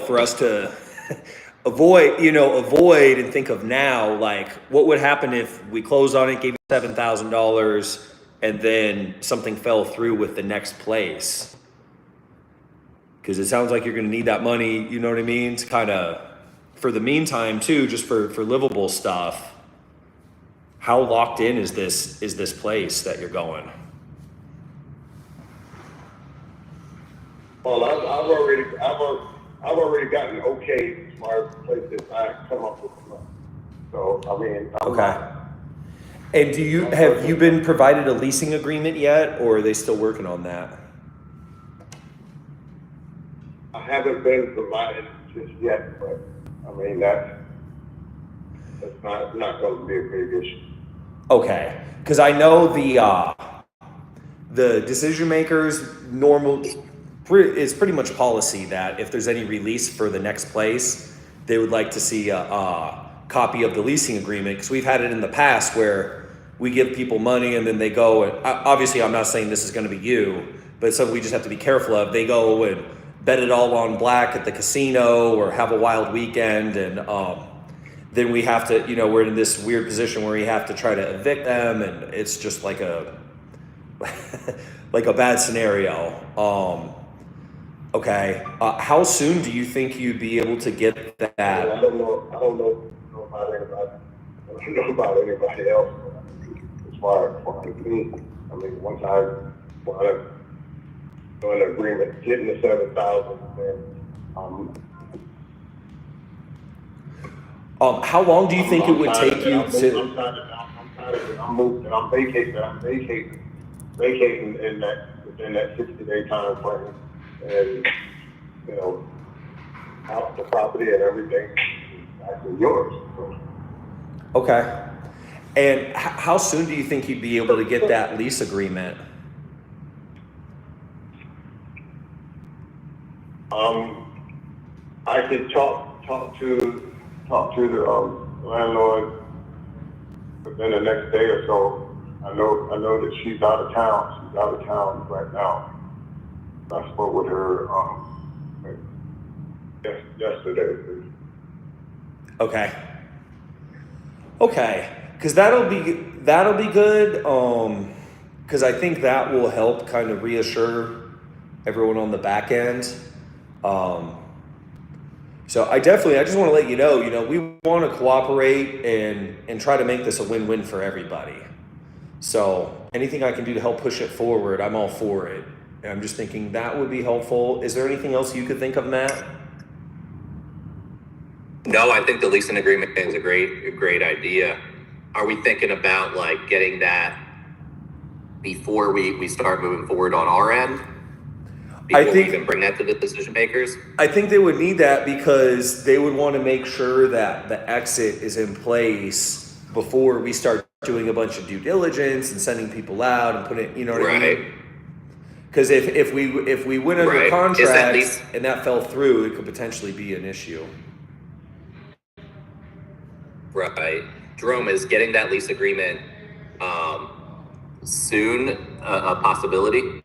for us to avoid and think of now, like what would happen if we closed on it, gave you $7,000, and then something fell through with the next place? Because it sounds like you're going to need that money, you know what I mean? To kind of, for the meantime too, just for livable stuff. How locked in is this place that you're going? Well, I've already gotten okay as far as the place that I come up with the money. So I mean, Okay. And have you been provided a leasing agreement yet, or are they still working on that? I haven't been provided just yet, but I mean that's not going to be a big issue. Okay, because I know the decision makers is pretty much policy that if there's any release for the next place, they would like to see a copy of the leasing agreement, because we've had it in the past where we give people money and then they go and obviously I'm not saying this is going to be you, but something we just have to be careful of. They go and bet it all on black at the casino or have a wild weekend, and then we have to, we're in this weird position where we have to try to evict them, and it's just like a like a bad scenario. Okay, how soon do you think you'd be able to get that? I don't know about anybody. I don't know about anybody else. As far as me, I mean, once I go in agreement, getting the 7,000, then how long do you think it would take you to? I'm vacating within that 60-day time frame, and out the property and everything is actually yours. So. Okay. And how soon do you think you'd be able to get that lease agreement? I could talk to the landlord within the next day or so. I know that she's out of town. She's out of town right now. I spoke with her yesterday. Okay, because that'll be good. Because I think that will help kind of reassure everyone on the back end. So I just want to let you know, we want to cooperate and try to make this a win-win for everybody. So anything I can do to help push it forward, I'm all for it. And I'm just thinking that would be helpful. Is there anything else you could think of, Matt? No, I think the leasing agreement is a great idea. Are we thinking about like getting that before we start moving forward on our end? Before we can bring that to the decision makers? I think they would need that because they would want to make sure that the exit is in place before we start doing a bunch of due diligence and sending people out and putting, what I mean? Because if we went under contract and that fell through, it could potentially be an issue. Right. Jerome, is getting that lease agreement soon a possibility?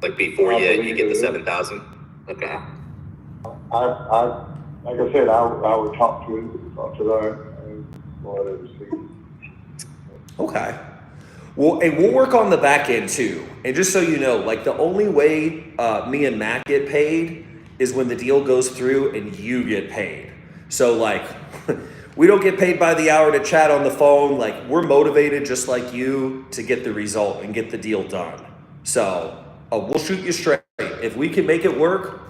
Like before you get the 7,000? Okay. Like I said, I would talk to her and go ahead and see. Okay. Well, and we'll work on the back end too. And just so you know, like the only way me and Matt get paid is when the deal goes through and you get paid. So like, we don't get paid by the hour to chat on the phone. Like we're motivated just like you to get the result and get the deal done. So we'll shoot you straight. If we can make it work,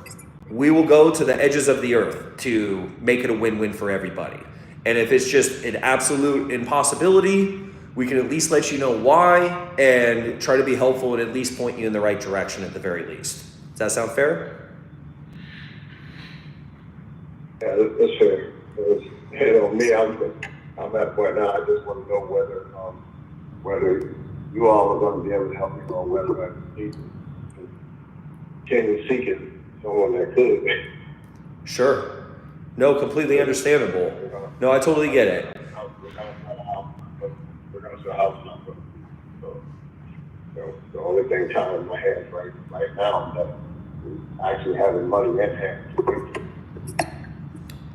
we will go to the edges of the earth to make it a win-win for everybody. And if it's just an absolute impossibility, we can at least let you know why and try to be helpful and at least point you in the right direction at the very least. Does that sound fair? Yeah, that's fair. Me, I'm at a point now. I just want to know whether you all are going to be able to help me, or whether I need to continue seeking someone that could. Sure. No, completely understandable. No, I totally get it. We're going to sell a house now. So the only thing tied in my hands right now is that actually having money in hand.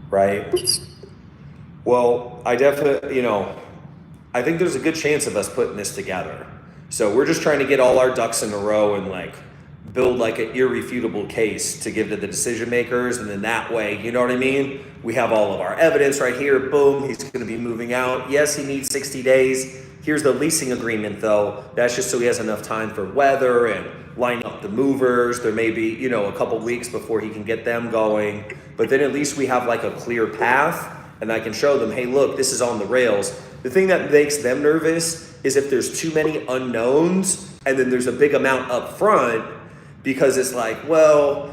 Right. Well, I definitely, I think there's a good chance of us putting this together. So we're just trying to get all our ducks in a row and like build like an irrefutable case to give to the decision makers. And then that way, you know what I mean? We have all of our evidence right here. Boom, he's going to be moving out. Yes, he needs 60 days. Here's the leasing agreement though. That's just so he has enough time for weather and line up the movers. There may be, a couple weeks before he can get them going. But then at least we have like a clear path and I can show them, hey, look, this is on the rails. The thing that makes them nervous is if there's too many unknowns and then there's a big amount up front, because it's like, well,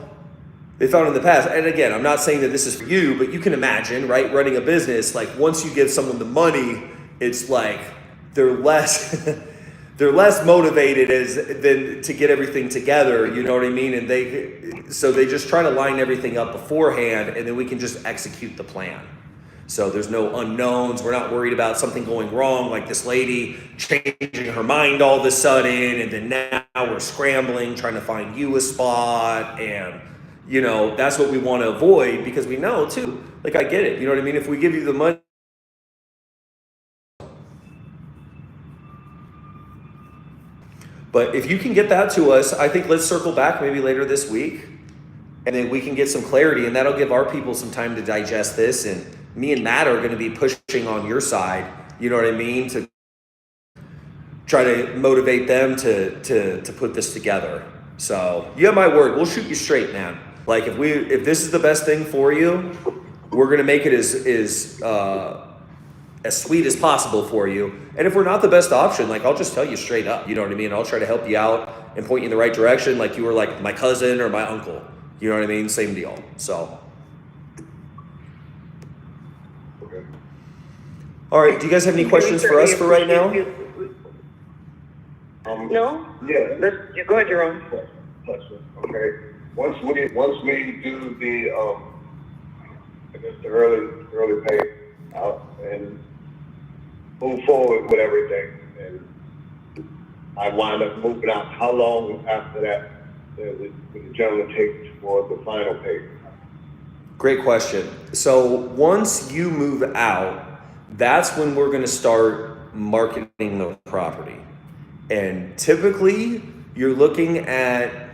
they found in the past. And again, I'm not saying that this is for you, but you can imagine, right? Running a business, like once you give someone the money, it's like they're less they're less motivated than to get everything together, you know what I mean? And they just try to line everything up beforehand and then we can just execute the plan. So there's no unknowns. We're not worried about something going wrong, like this lady changing her mind all of a sudden, and then now we're scrambling, trying to find you a spot. And, that's what we want to avoid because we know too, like I get it. You know what I mean? If we give you the money, but if you can get that to us, I think let's circle back maybe later this week and then we can get some clarity and that'll give our people some time to digest this. And me and Matt are going to be pushing on your side, you know what I mean, to try to motivate them to put this together. So you have my word. We'll shoot you straight, man. Like if this is the best thing for you, we're going to make it as sweet as possible for you. And if we're not the best option, like I'll just tell you straight up, you know what I mean? I'll try to help you out and point you in the right direction. Like you were like my cousin or my uncle, you know what I mean? Same deal. So. All right. Do you guys have any questions for us for right now? No. Yeah. You go ahead, Jerome. Okay. Once we do the I guess the early pay out and move forward with everything, and I wind up moving out, how long after that would the gentleman take for the final pay? Great question. So once you move out, that's when we're going to start marketing the property. And typically you're looking at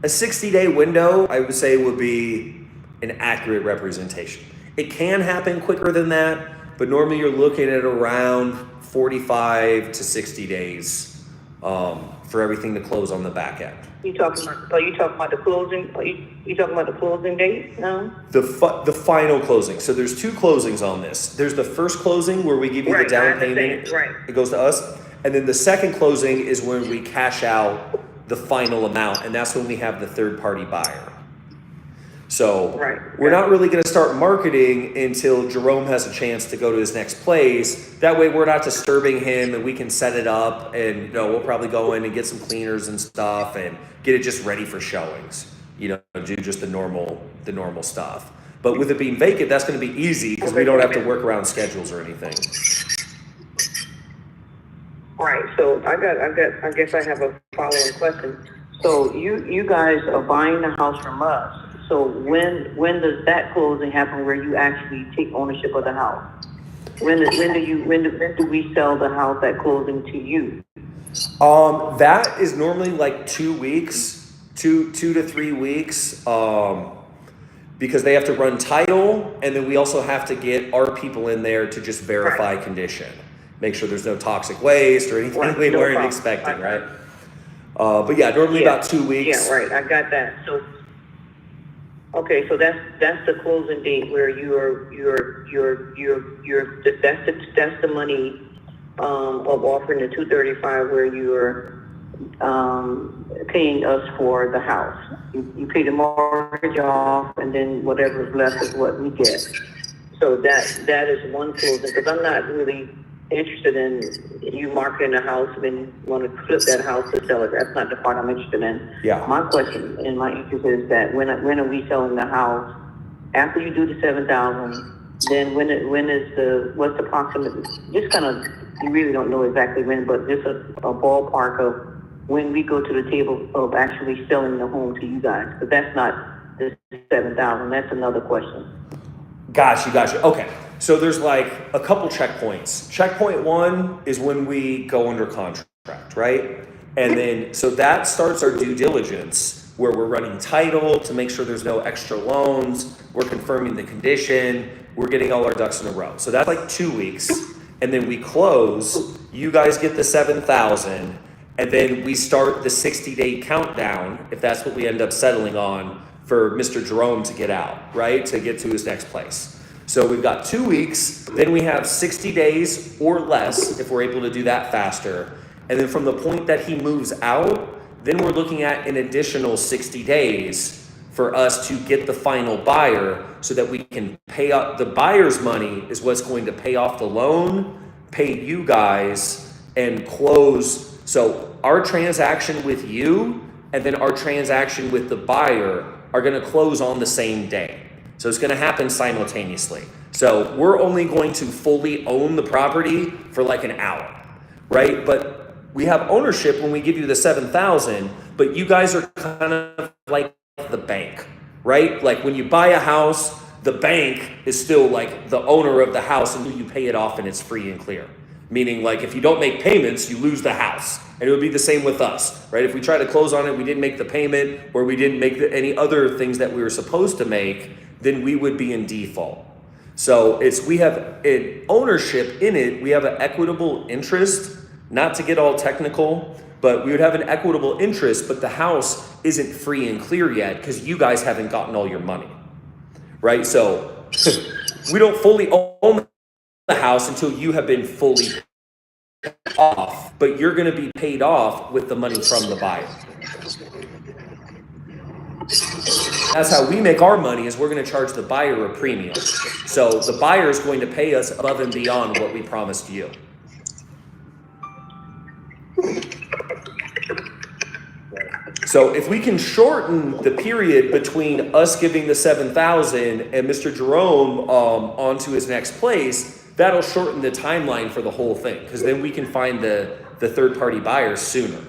a 60-day window, I would say would be an accurate representation. It can happen quicker than that, but normally you're looking at around 45 to 60 days for everything to close on the back end. Are you talking about the closing? You talking about the closing date? No. The final closing. So there's two closings on this. There's the first closing where we give you the down payment. Right. It goes to us. And then the second closing is when we cash out the final amount, and that's when we have the third party buyer. So we're not really going to start marketing until Jerome has a chance to go to his next place. That way we're not disturbing him and we can set it up, and we'll probably go in and get some cleaners and stuff and get it just ready for showings. Do just the normal stuff. But with it being vacant, that's going to be easy because we don't have to work around schedules or anything. Right. So I guess I have a following question. So you guys are buying the house from us. So when does that closing happen where you actually take ownership of the house? When do we sell the house at closing to you? That is normally like 2 weeks, 2 to 3 weeks, because they have to run title, and then we also have to get our people in there to just verify condition, make sure there's no toxic waste or anything we weren't expecting, right? But yeah, normally about 2 weeks. Yeah, right. I got that. So. Okay, so that's the closing date where that's the money of offering the 235 where you're paying us for the house. You pay the mortgage off, and then whatever's left is what we get. So that is one closing, because I'm not really interested in you marketing a house and then want to flip that house to sell it. That's not the part I'm interested in. Yeah. My question and my interest is that when are we selling the house? After you do the $7,000, then what's the approximate? Just kind of, you really don't know exactly when, but just a ballpark of when we go to the table of actually selling the home to you guys? Because that's not the 7,000. That's another question. Got you. Okay. So there's like a couple checkpoints. Checkpoint one is when we go under contract, right? And then, so that starts our due diligence where we're running title to make sure there's no extra loans. We're confirming the condition. We're getting all our ducks in a row. So that's like 2 weeks. And then we close. You guys get the 7,000. And then we start the 60-day countdown, if that's what we end up settling on, for Mr. Jerome to get out, right? To get to his next place. So we've got 2 weeks, then we have 60 days or less if we're able to do that faster. And then from the point that he moves out, then we're looking at an additional 60 days for us to get the final buyer so that we can pay up. The buyer's money is what's going to pay off the loan, pay you guys, and close. So our transaction with you and then our transaction with the buyer are going to close on the same day. So it's going to happen simultaneously. So we're only going to fully own the property for like an hour, right? But we have ownership when we give you the 7,000, but you guys are kind of like the bank, right? Like when you buy a house, the bank is still like the owner of the house until you pay it off and it's free and clear. Meaning like if you don't make payments, you lose the house. And it would be the same with us, right? If we try to close on it, we didn't make the payment or we didn't make any other things that we were supposed to make, then we would be in default. So we have an ownership in it. We have an equitable interest, not to get all technical, but we would have an equitable interest, but the house isn't free and clear yet because you guys haven't gotten all your money, right? So we don't fully own the house until you have been fully off, but you're going to be paid off with the money from the buyer. That's how we make our money, is we're going to charge the buyer a premium. So the buyer is going to pay us above and beyond what we promised you. So if we can shorten the period between us giving the 7,000 and Mr. Jerome onto his next place, that'll shorten the timeline for the whole thing, because then we can find the third-party buyers sooner.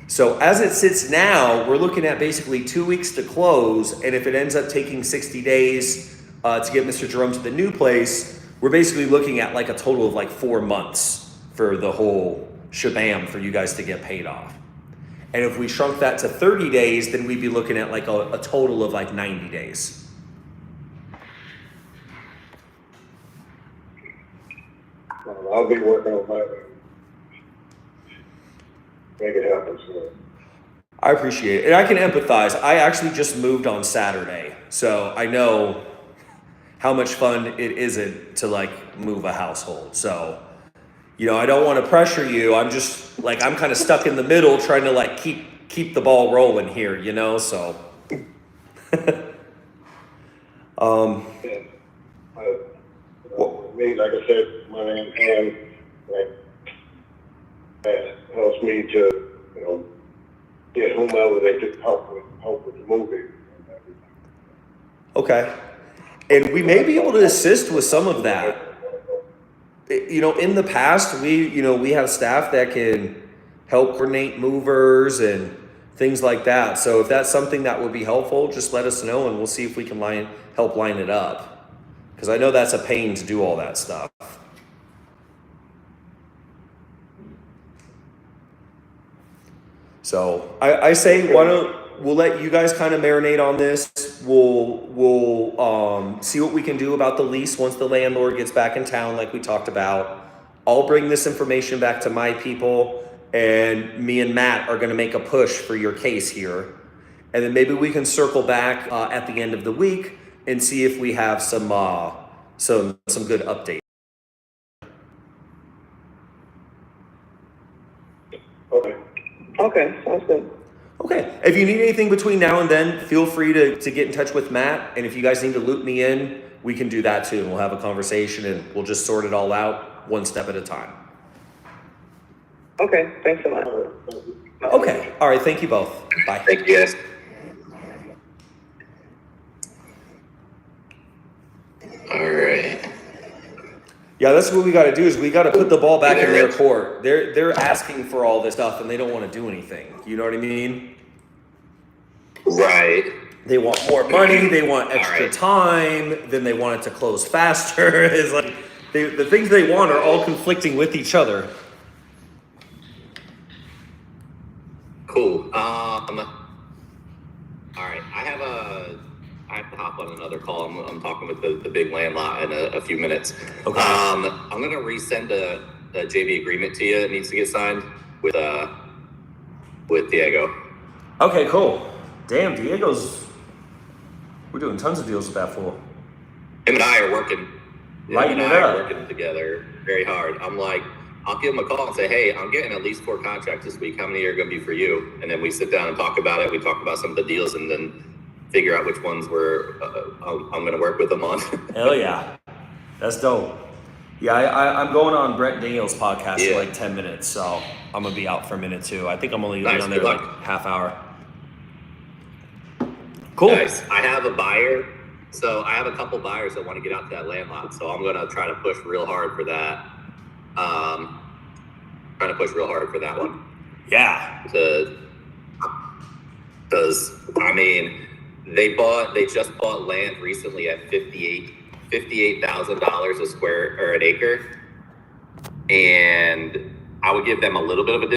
So as it sits now, we're looking at basically 2 weeks to close, and if it ends up taking 60 days to get Mr. Jerome to the new place, we're basically looking at like a total of like 4 months for the whole shabam for you guys to get paid off. And if we shrunk that to 30 days, then we'd be looking at like a total of like 90 days. I'll be working on my make it happen soon. I appreciate it. And I can empathize. I actually just moved on Saturday, so I know how much fun it isn't to like move a household. So, you know, I don't want to pressure you. I'm just like, I'm kind of stuck in the middle trying to like keep the ball rolling here, you know, so. Me, like I said, money in hand, like, that helps me to, you know, get whomever they could help with the moving. Okay. And we may be able to assist with some of that. You know, in the past, we have staff that can help coordinate movers and things like that. So if that's something that would be helpful, just let us know and we'll see if we can help line it up. Because I know that's a pain to do all that stuff. So I say, we'll let you guys kind of marinate on this. We'll see what we can do about the lease once the landlord gets back in town, like we talked about. I'll bring this information back to my people, and me and Matt are going to make a push for your case here. And then maybe we can circle back at the end of the week and see if we have some good updates. Okay, sounds good. Okay. If you need anything between now and then, feel free to get in touch with Matt. And if you guys need to loop me in, we can do that too. We'll have a conversation and we'll just sort it all out one step at a time. Okay, thanks so much. Okay. All right. Thank you both. Bye. Thank you, guys. All right. Yeah, that's what we got to do. Is we got to put the ball back in their court. They're asking for all this stuff and they don't want to do anything. You know what I mean? Right. They want more money. They want extra time. Then they want it to close faster. It's like the things they want are all conflicting with each other. Cool. All right. I have to hop on another call. I'm talking with the big land lot in a few minutes. Okay. I'm gonna resend a JV agreement to you. It needs to get signed with Diego. Okay, cool. Damn, we're doing tons of deals with that fool. Him and I are working. Lighting it up. Working together very hard. I'm like, I'll give him a call and say, hey, I'm getting at least 4 contracts this week. How many are going to be for you? And then we sit down and talk about it. We talk about some of the deals and then figure out which ones I'm going to work with them on. Hell yeah. That's dope. Yeah, I'm going on Brett Daniels' podcast for like 10 minutes, so I'm going to be out for a minute too. I think I'm only going to be on there like half hour. Cool. Nice. I have a buyer. So I have a couple buyers that want to get out to that land lot. So I'm going to try to push real hard for that. Trying to push real hard for that one. Yeah. Because I mean, they just bought land recently at $58,000 a square or an acre, and I would give them a little bit of a